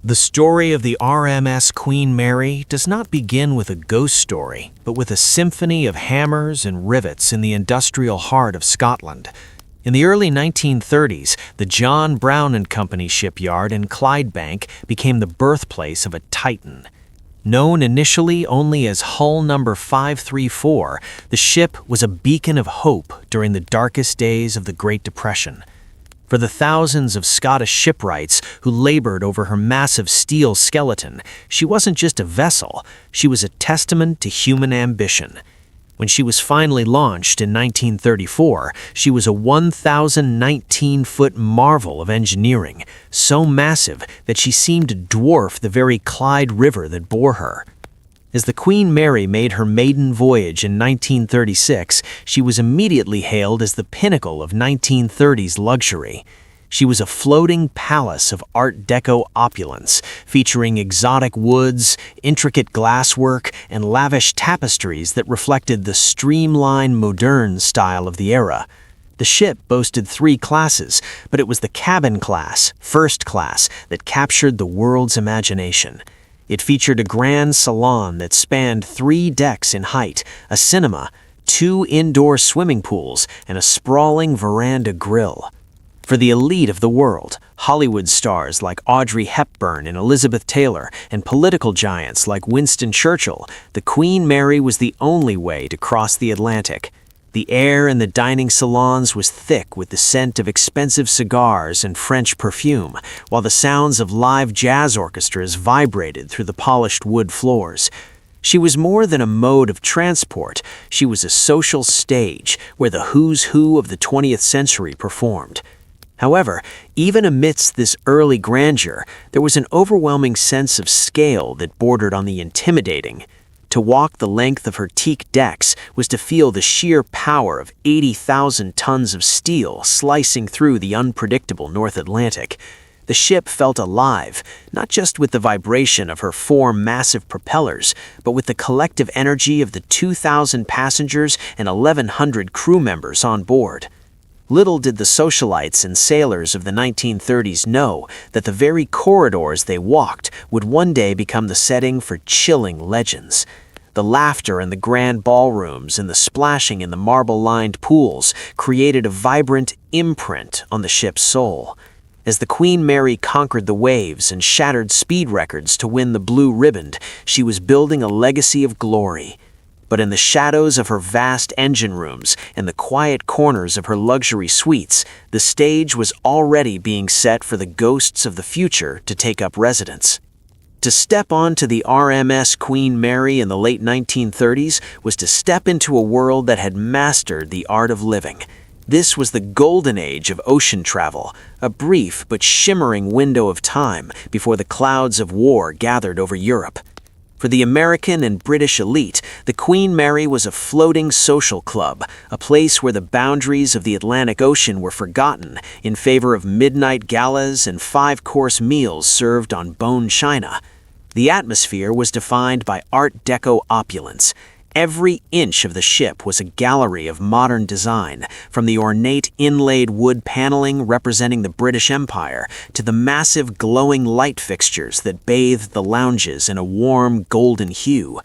The story of the RMS Queen Mary does not begin with a ghost story, but with a symphony of hammers and rivets in the industrial heart of Scotland. In the early 1930s, the John Brown and Company shipyard in Clydebank became the birthplace of a titan. Known initially only as Hull Number 534, the ship was a beacon of hope during the darkest days of the Great Depression. For the thousands of Scottish shipwrights who labored over her massive steel skeleton, she wasn't just a vessel, she was a testament to human ambition. When she was finally launched in 1934, she was a 1,019-foot marvel of engineering, so massive that she seemed to dwarf the very Clyde River that bore her. As the Queen Mary made her maiden voyage in 1936, she was immediately hailed as the pinnacle of 1930s luxury. She was a floating palace of Art Deco opulence, featuring exotic woods, intricate glasswork, and lavish tapestries that reflected the streamlined, modern style of the era. The ship boasted 3 classes, but it was the cabin class, first class, that captured the world's imagination. It featured a grand salon that spanned 3 decks in height, a cinema, 2 indoor swimming pools, and a sprawling veranda grill. For the elite of the world, Hollywood stars like Audrey Hepburn and Elizabeth Taylor, and political giants like Winston Churchill, the Queen Mary was the only way to cross the Atlantic. The air in the dining salons was thick with the scent of expensive cigars and French perfume, while the sounds of live jazz orchestras vibrated through the polished wood floors. She was more than a mode of transport, she was a social stage where the who's who of the 20th century performed. However, even amidst this early grandeur, there was an overwhelming sense of scale that bordered on the intimidating. To walk the length of her teak decks was to feel the sheer power of 80,000 tons of steel slicing through the unpredictable North Atlantic. The ship felt alive, not just with the vibration of her 4 massive propellers, but with the collective energy of the 2,000 passengers and 1,100 crew members on board. Little did the socialites and sailors of the 1930s know that the very corridors they walked would one day become the setting for chilling legends. The laughter in the grand ballrooms and the splashing in the marble-lined pools created a vibrant imprint on the ship's soul. As the Queen Mary conquered the waves and shattered speed records to win the Blue Riband, she was building a legacy of glory. But in the shadows of her vast engine rooms and the quiet corners of her luxury suites, the stage was already being set for the ghosts of the future to take up residence. To step onto the RMS Queen Mary in the late 1930s was to step into a world that had mastered the art of living. This was the golden age of ocean travel, a brief but shimmering window of time before the clouds of war gathered over Europe. For the American and British elite, the Queen Mary was a floating social club, a place where the boundaries of the Atlantic Ocean were forgotten in favor of midnight galas and 5-course meals served on bone china. The atmosphere was defined by Art Deco opulence. Every inch of the ship was a gallery of modern design, from the ornate inlaid wood paneling representing the British Empire to the massive glowing light fixtures that bathed the lounges in a warm golden hue.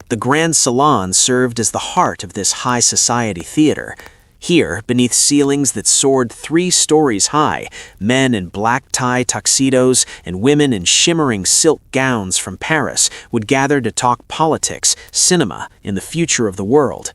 The Grand Salon served as the heart of this high society theater. Here, beneath ceilings that soared 3 stories high, men in black tie tuxedos and women in shimmering silk gowns from Paris would gather to talk politics, cinema, and the future of the world.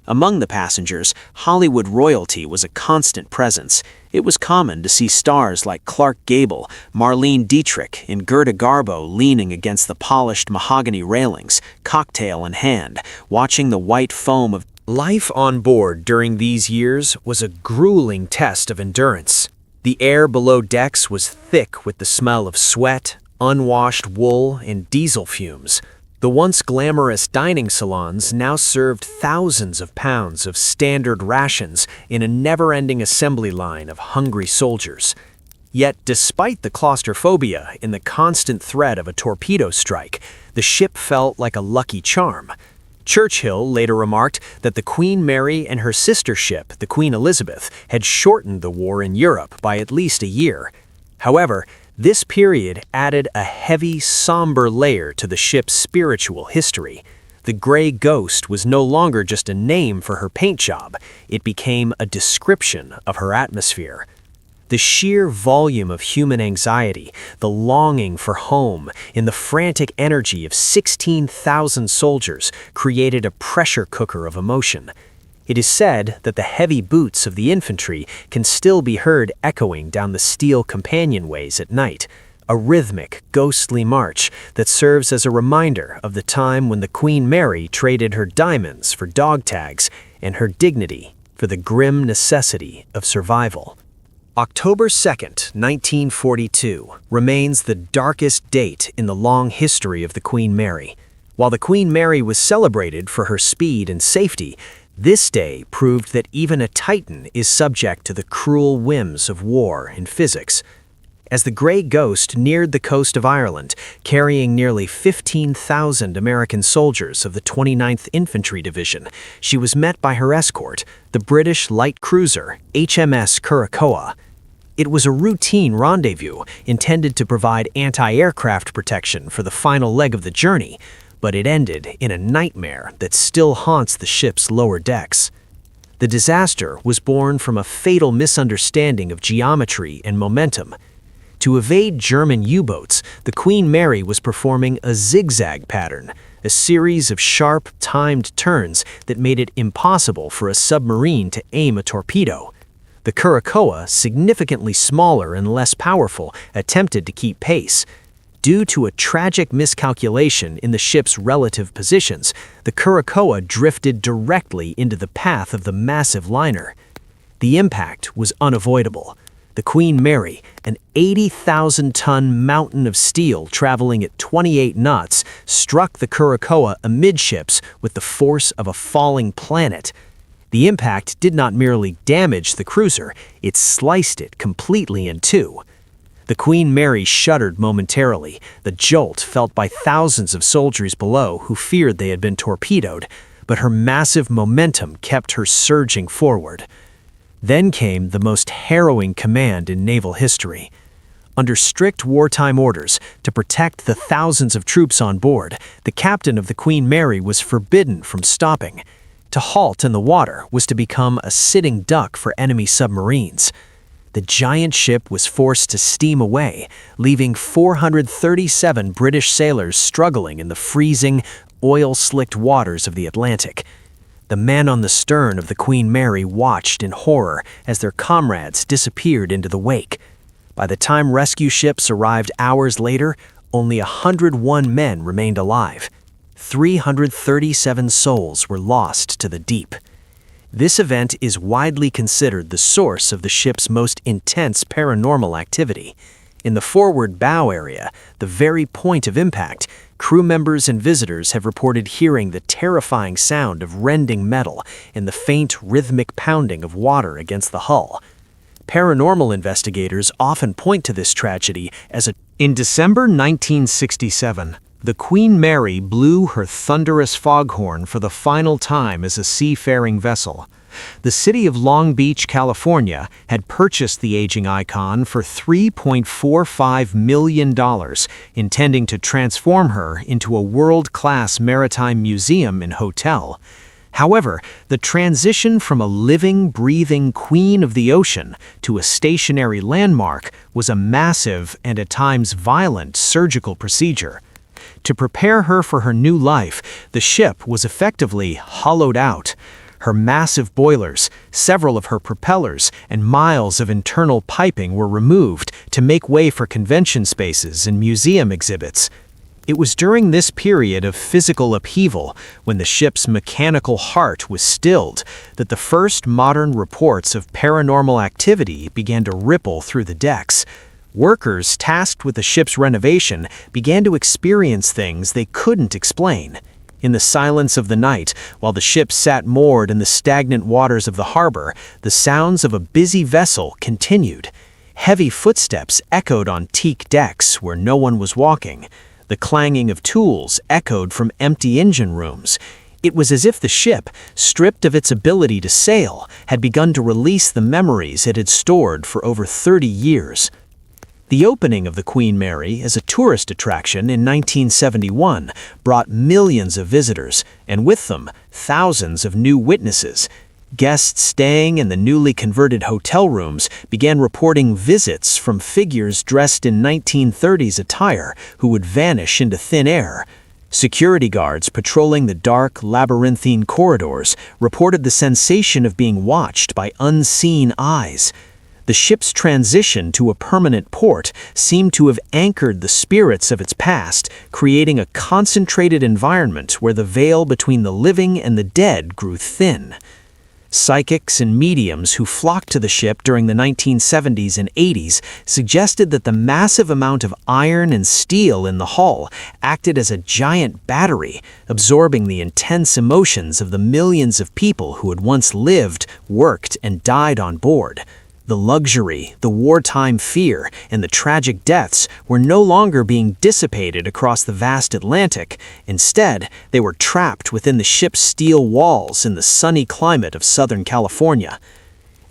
Among the passengers, Hollywood royalty was a constant presence. It was common to see stars like Clark Gable, Marlene Dietrich, and Gerda Garbo leaning against the polished mahogany railings, cocktail in hand, watching the white foam of life on board during these years was a grueling test of endurance. The air below decks was thick with the smell of sweat, unwashed wool, and diesel fumes. The once glamorous dining salons now served thousands of pounds of standard rations in a never-ending assembly line of hungry soldiers. Yet, despite the claustrophobia and the constant threat of a torpedo strike, the ship felt like a lucky charm. Churchill later remarked that the Queen Mary and her sister ship, the Queen Elizabeth, had shortened the war in Europe by at least a year. However, This period added a heavy, somber layer to the ship's spiritual history. The Gray Ghost was no longer just a name for her paint job, it became a description of her atmosphere. The sheer volume of human anxiety, the longing for home, and the frantic energy of 16,000 soldiers created a pressure cooker of emotion. It is said that the heavy boots of the infantry can still be heard echoing down the steel companionways at night, a rhythmic, ghostly march that serves as a reminder of the time when the Queen Mary traded her diamonds for dog tags and her dignity for the grim necessity of survival. October 2nd, 1942, remains the darkest date in the long history of the Queen Mary. While the Queen Mary was celebrated for her speed and safety, this day proved that even a Titan is subject to the cruel whims of war and physics. As the Gray Ghost neared the coast of Ireland, carrying nearly 15,000 American soldiers of the 29th Infantry Division, she was met by her escort, the British light cruiser HMS Curacoa. It was a routine rendezvous intended to provide anti-aircraft protection for the final leg of the journey, but it ended in a nightmare that still haunts the ship's lower decks. The disaster was born from a fatal misunderstanding of geometry and momentum. To evade German U-boats, the Queen Mary was performing a zigzag pattern, a series of sharp, timed turns that made it impossible for a submarine to aim a torpedo. The Curacoa, significantly smaller and less powerful, attempted to keep pace. Due to a tragic miscalculation in the ship's relative positions, the Curacoa drifted directly into the path of the massive liner. The impact was unavoidable. The Queen Mary, an 80,000-ton mountain of steel traveling at 28 knots, struck the Curacoa amidships with the force of a falling planet. The impact did not merely damage the cruiser, it sliced it completely in two. The Queen Mary shuddered momentarily, the jolt felt by thousands of soldiers below who feared they had been torpedoed, but her massive momentum kept her surging forward. Then came the most harrowing command in naval history. Under strict wartime orders to protect the thousands of troops on board, the captain of the Queen Mary was forbidden from stopping. To halt in the water was to become a sitting duck for enemy submarines. The giant ship was forced to steam away, leaving 437 British sailors struggling in the freezing, oil-slicked waters of the Atlantic. The men on the stern of the Queen Mary watched in horror as their comrades disappeared into the wake. By the time rescue ships arrived hours later, only 101 men remained alive. 337 souls were lost to the deep. This event is widely considered the source of the ship's most intense paranormal activity. In the forward bow area, the very point of impact, crew members and visitors have reported hearing the terrifying sound of rending metal and the faint rhythmic pounding of water against the hull. Paranormal investigators often point to this tragedy as a... In December 1967, the Queen Mary blew her thunderous foghorn for the final time as a seafaring vessel. The city of Long Beach, California, had purchased the aging icon for $3.45 million, intending to transform her into a world-class maritime museum and hotel. However, the transition from a living, breathing queen of the ocean to a stationary landmark was a massive and at times violent surgical procedure. To prepare her for her new life, the ship was effectively hollowed out. Her massive boilers, several of her propellers, and miles of internal piping were removed to make way for convention spaces and museum exhibits. It was during this period of physical upheaval, when the ship's mechanical heart was stilled, that the first modern reports of paranormal activity began to ripple through the decks. Workers tasked with the ship's renovation began to experience things they couldn't explain. In the silence of the night, while the ship sat moored in the stagnant waters of the harbor, the sounds of a busy vessel continued. Heavy footsteps echoed on teak decks where no one was walking. The clanging of tools echoed from empty engine rooms. It was as if the ship, stripped of its ability to sail, had begun to release the memories it had stored for over 30 years. The opening of the Queen Mary as a tourist attraction in 1971 brought millions of visitors, and with them, thousands of new witnesses. Guests staying in the newly converted hotel rooms began reporting visits from figures dressed in 1930s attire who would vanish into thin air. Security guards patrolling the dark, labyrinthine corridors reported the sensation of being watched by unseen eyes. The ship's transition to a permanent port seemed to have anchored the spirits of its past, creating a concentrated environment where the veil between the living and the dead grew thin. Psychics and mediums who flocked to the ship during the 1970s and 80s suggested that the massive amount of iron and steel in the hull acted as a giant battery, absorbing the intense emotions of the millions of people who had once lived, worked, and died on board. The luxury, the wartime fear, and the tragic deaths were no longer being dissipated across the vast Atlantic. Instead, they were trapped within the ship's steel walls in the sunny climate of Southern California.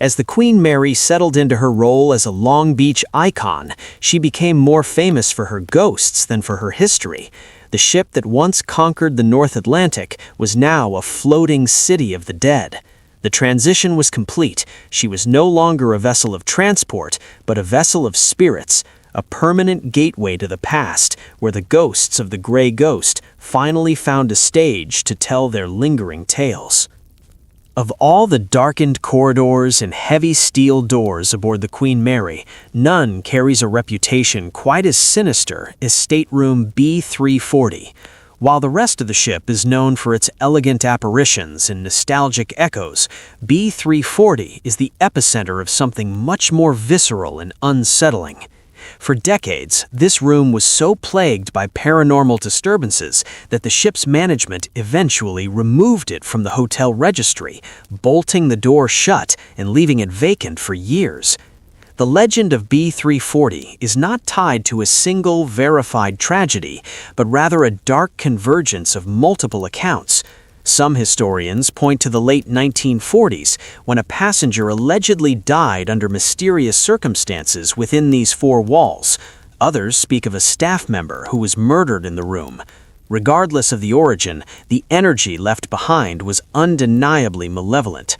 As the Queen Mary settled into her role as a Long Beach icon, she became more famous for her ghosts than for her history. The ship that once conquered the North Atlantic was now a floating city of the dead. The transition was complete. She was no longer a vessel of transport, but a vessel of spirits, a permanent gateway to the past, where the ghosts of the Gray Ghost finally found a stage to tell their lingering tales. Of all the darkened corridors and heavy steel doors aboard the Queen Mary, none carries a reputation quite as sinister as stateroom B340. While the rest of the ship is known for its elegant apparitions and nostalgic echoes, B340 is the epicenter of something much more visceral and unsettling. For decades, this room was so plagued by paranormal disturbances that the ship's management eventually removed it from the hotel registry, bolting the door shut and leaving it vacant for years. The legend of B340 is not tied to a single verified tragedy, but rather a dark convergence of multiple accounts. Some historians point to the late 1940s, when a passenger allegedly died under mysterious circumstances within these four walls. Others speak of a staff member who was murdered in the room. Regardless of the origin, the energy left behind was undeniably malevolent.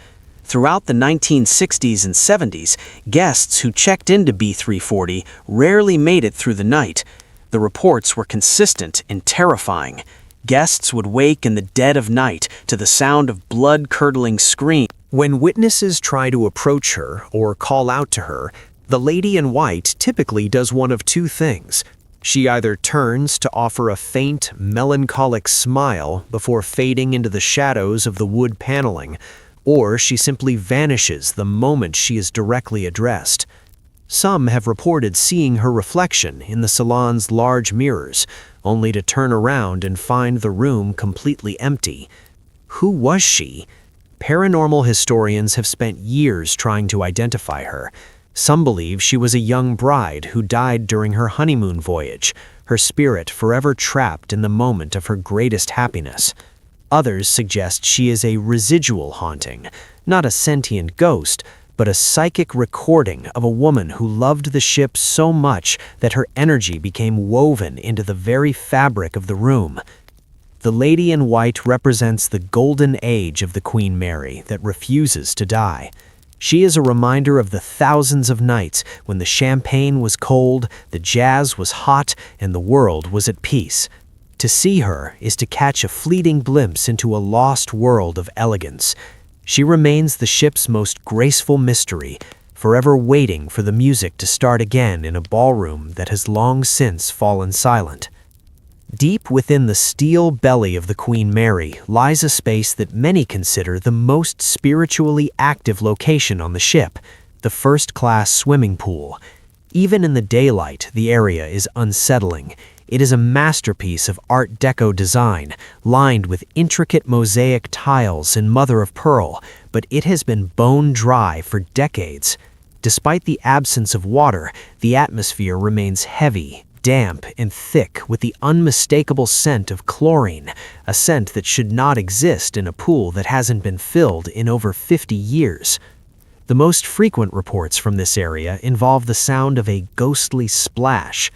Throughout the 1960s and 70s, guests who checked into B340 rarely made it through the night. The reports were consistent and terrifying. Guests would wake in the dead of night to the sound of blood-curdling screams. When witnesses try to approach her or call out to her, the lady in white typically does one of two things. She either turns to offer a faint, melancholic smile before fading into the shadows of the wood paneling, or she simply vanishes the moment she is directly addressed. Some have reported seeing her reflection in the salon's large mirrors, only to turn around and find the room completely empty. Who was she? Paranormal historians have spent years trying to identify her. Some believe she was a young bride who died during her honeymoon voyage, her spirit forever trapped in the moment of her greatest happiness. Others suggest she is a residual haunting, not a sentient ghost, but a psychic recording of a woman who loved the ship so much that her energy became woven into the very fabric of the room. The lady in white represents the golden age of the Queen Mary that refuses to die. She is a reminder of the thousands of nights when the champagne was cold, the jazz was hot, and the world was at peace. To see her is to catch a fleeting glimpse into a lost world of elegance. She remains the ship's most graceful mystery, forever waiting for the music to start again in a ballroom that has long since fallen silent. Deep within the steel belly of the Queen Mary lies a space that many consider the most spiritually active location on the ship, the first-class swimming pool. Even in the daylight, the area is unsettling. It is a masterpiece of Art Deco design, lined with intricate mosaic tiles in mother-of-pearl, but it has been bone dry for decades. Despite the absence of water, the atmosphere remains heavy, damp, and thick with the unmistakable scent of chlorine, a scent that should not exist in a pool that hasn't been filled in over 50 years. The most frequent reports from this area involve the sound of a ghostly splash.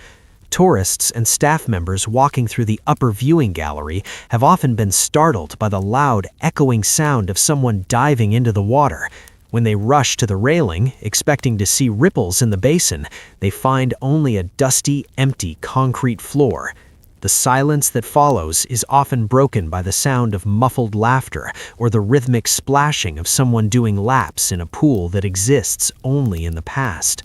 Tourists and staff members walking through the upper viewing gallery have often been startled by the loud, echoing sound of someone diving into the water. When they rush to the railing, expecting to see ripples in the basin, they find only a dusty, empty concrete floor. The silence that follows is often broken by the sound of muffled laughter or the rhythmic splashing of someone doing laps in a pool that exists only in the past.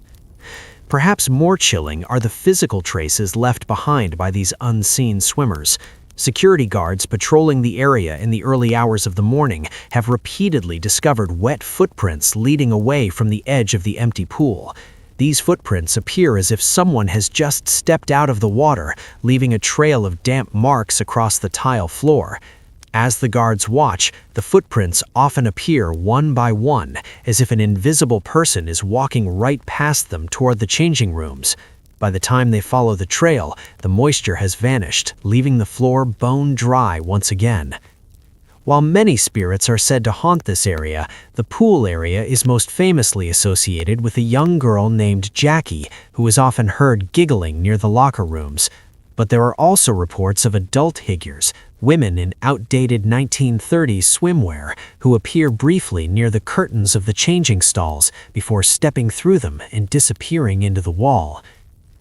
Perhaps more chilling are the physical traces left behind by these unseen swimmers. Security guards patrolling the area in the early hours of the morning have repeatedly discovered wet footprints leading away from the edge of the empty pool. These footprints appear as if someone has just stepped out of the water, leaving a trail of damp marks across the tile floor. As the guards watch, the footprints often appear one by one, as if an invisible person is walking right past them toward the changing rooms. By the time they follow the trail, the moisture has vanished, leaving the floor bone dry once again. While many spirits are said to haunt this area, the pool area is most famously associated with a young girl named Jackie, who is often heard giggling near the locker rooms. But there are also reports of adult figures, women in outdated 1930s swimwear, who appear briefly near the curtains of the changing stalls before stepping through them and disappearing into the wall.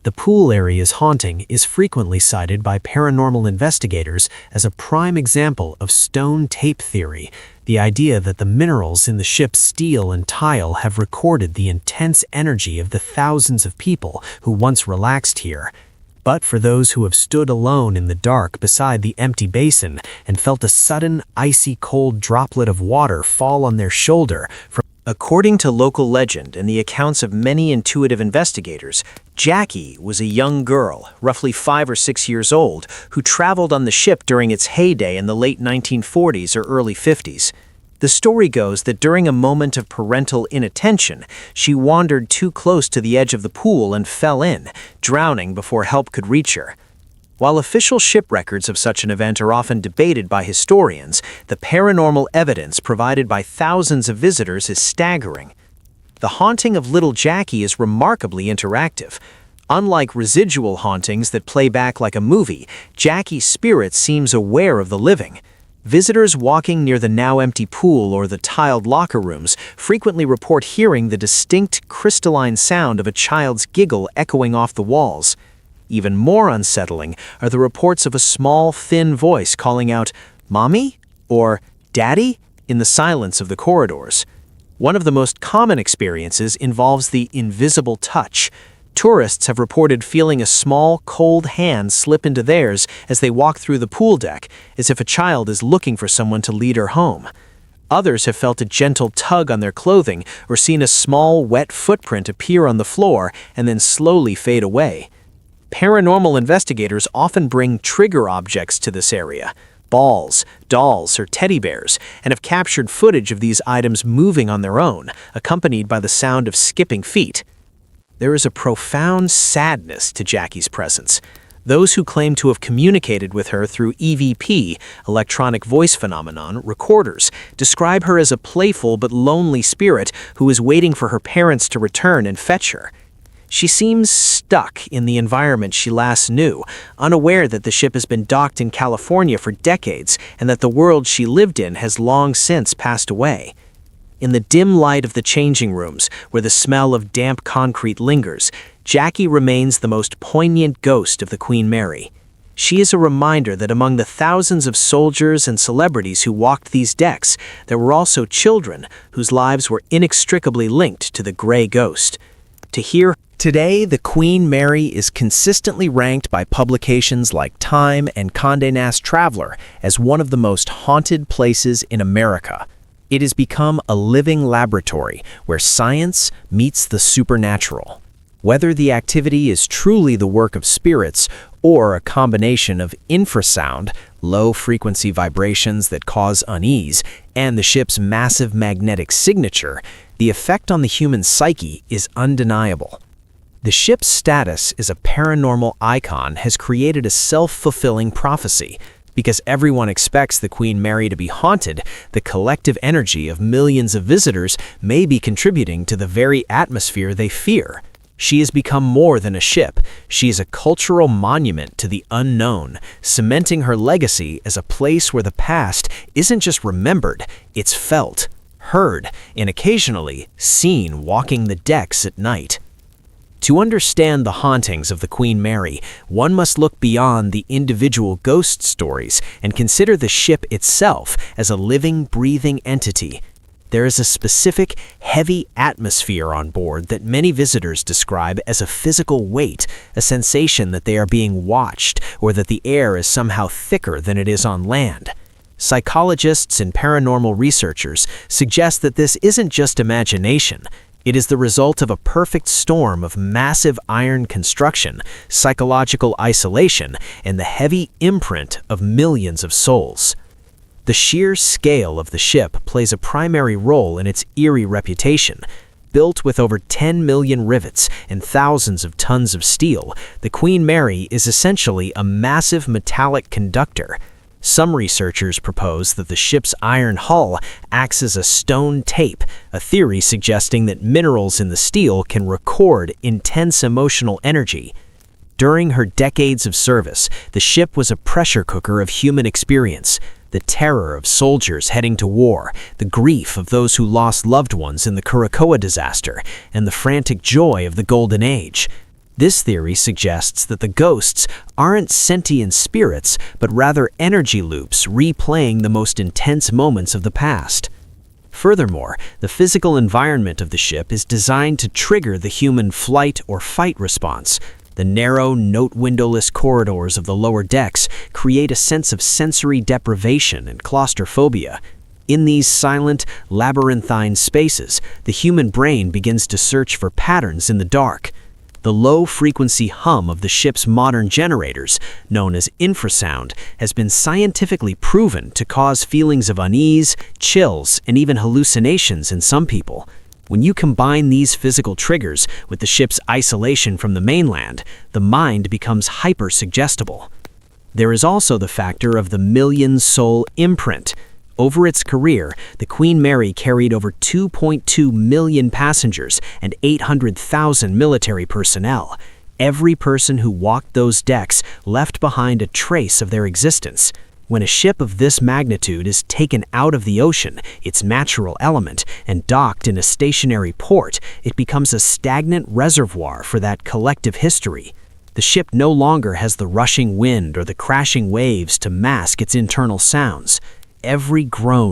The pool area's haunting is frequently cited by paranormal investigators as a prime example of stone tape theory, the idea that the minerals in the ship's steel and tile have recorded the intense energy of the thousands of people who once relaxed here. But for those who have stood alone in the dark beside the empty basin and felt a sudden, icy cold droplet of water fall on their shoulder from According to local legend and the accounts of many intuitive investigators, Jackie was a young girl, roughly 5 or 6 years old, who traveled on the ship during its heyday in the late 1940s or early 50s. The story goes that during a moment of parental inattention, she wandered too close to the edge of the pool and fell in, drowning before help could reach her. While official ship records of such an event are often debated by historians, the paranormal evidence provided by thousands of visitors is staggering. The haunting of little Jackie is remarkably interactive. Unlike residual hauntings that play back like a movie, Jackie's spirit seems aware of the living. Visitors walking near the now empty pool or the tiled locker rooms frequently report hearing the distinct crystalline sound of a child's giggle echoing off the walls. Even more unsettling are the reports of a small, thin voice calling out, "Mommy?" or "Daddy?" in the silence of the corridors. One of the most common experiences involves the invisible touch. Tourists have reported feeling a small, cold hand slip into theirs as they walk through the pool deck, as if a child is looking for someone to lead her home. Others have felt a gentle tug on their clothing or seen a small, wet footprint appear on the floor and then slowly fade away. Paranormal investigators often bring trigger objects to this area, balls, dolls, or teddy bears, and have captured footage of these items moving on their own, accompanied by the sound of skipping feet. There is a profound sadness to Jackie's presence. Those who claim to have communicated with her through EVP, electronic voice phenomenon, recorders, describe her as a playful but lonely spirit who is waiting for her parents to return and fetch her. She seems stuck in the environment she last knew, unaware that the ship has been docked in California for decades and that the world she lived in has long since passed away. In the dim light of the changing rooms, where the smell of damp concrete lingers, Jackie remains the most poignant ghost of the Queen Mary. She is a reminder that among the thousands of soldiers and celebrities who walked these decks, there were also children whose lives were inextricably linked to the gray ghost. Today, the Queen Mary is consistently ranked by publications like Time and Condé Nast Traveler as one of the most haunted places in America. It has become a living laboratory where science meets the supernatural. Whether the activity is truly the work of spirits or a combination of infrasound, low-frequency vibrations that cause unease, and the ship's massive magnetic signature, the effect on the human psyche is undeniable. The ship's status as a paranormal icon has created a self-fulfilling prophecy. Because everyone expects the Queen Mary to be haunted, the collective energy of millions of visitors may be contributing to the very atmosphere they fear. She has become more than a ship. She is a cultural monument to the unknown, cementing her legacy as a place where the past isn't just remembered, it's felt, heard, and occasionally seen walking the decks at night. To understand the hauntings of the Queen Mary, one must look beyond the individual ghost stories and consider the ship itself as a living, breathing entity. There is a specific, heavy atmosphere on board that many visitors describe as a physical weight, a sensation that they are being watched or that the air is somehow thicker than it is on land. Psychologists and paranormal researchers suggest that this isn't just imagination. It is the result of a perfect storm of massive iron construction, psychological isolation, and the heavy imprint of millions of souls. The sheer scale of the ship plays a primary role in its eerie reputation. Built with over 10 million rivets and thousands of tons of steel, the Queen Mary is essentially a massive metallic conductor. Some researchers propose that the ship's iron hull acts as a stone tape, a theory suggesting that minerals in the steel can record intense emotional energy. During her decades of service, the ship was a pressure cooker of human experience. The terror of soldiers heading to war, the grief of those who lost loved ones in the Curacoa disaster, and the frantic joy of the Golden Age. This theory suggests that the ghosts aren't sentient spirits, but rather energy loops replaying the most intense moments of the past. Furthermore, the physical environment of the ship is designed to trigger the human flight or fight response. The narrow, note-windowless corridors of the lower decks create a sense of sensory deprivation and claustrophobia. In these silent, labyrinthine spaces, the human brain begins to search for patterns in the dark. The low-frequency hum of the ship's modern generators, known as infrasound, has been scientifically proven to cause feelings of unease, chills, and even hallucinations in some people. When you combine these physical triggers with the ship's isolation from the mainland, the mind becomes hyper-suggestible. There is also the factor of the million-soul imprint. Over its career, the Queen Mary carried over 2.2 million passengers and 800,000 military personnel. Every person who walked those decks left behind a trace of their existence. When a ship of this magnitude is taken out of the ocean, its natural element, and docked in a stationary port, it becomes a stagnant reservoir for that collective history. The ship no longer has the rushing wind or the crashing waves to mask its internal sounds. Every groan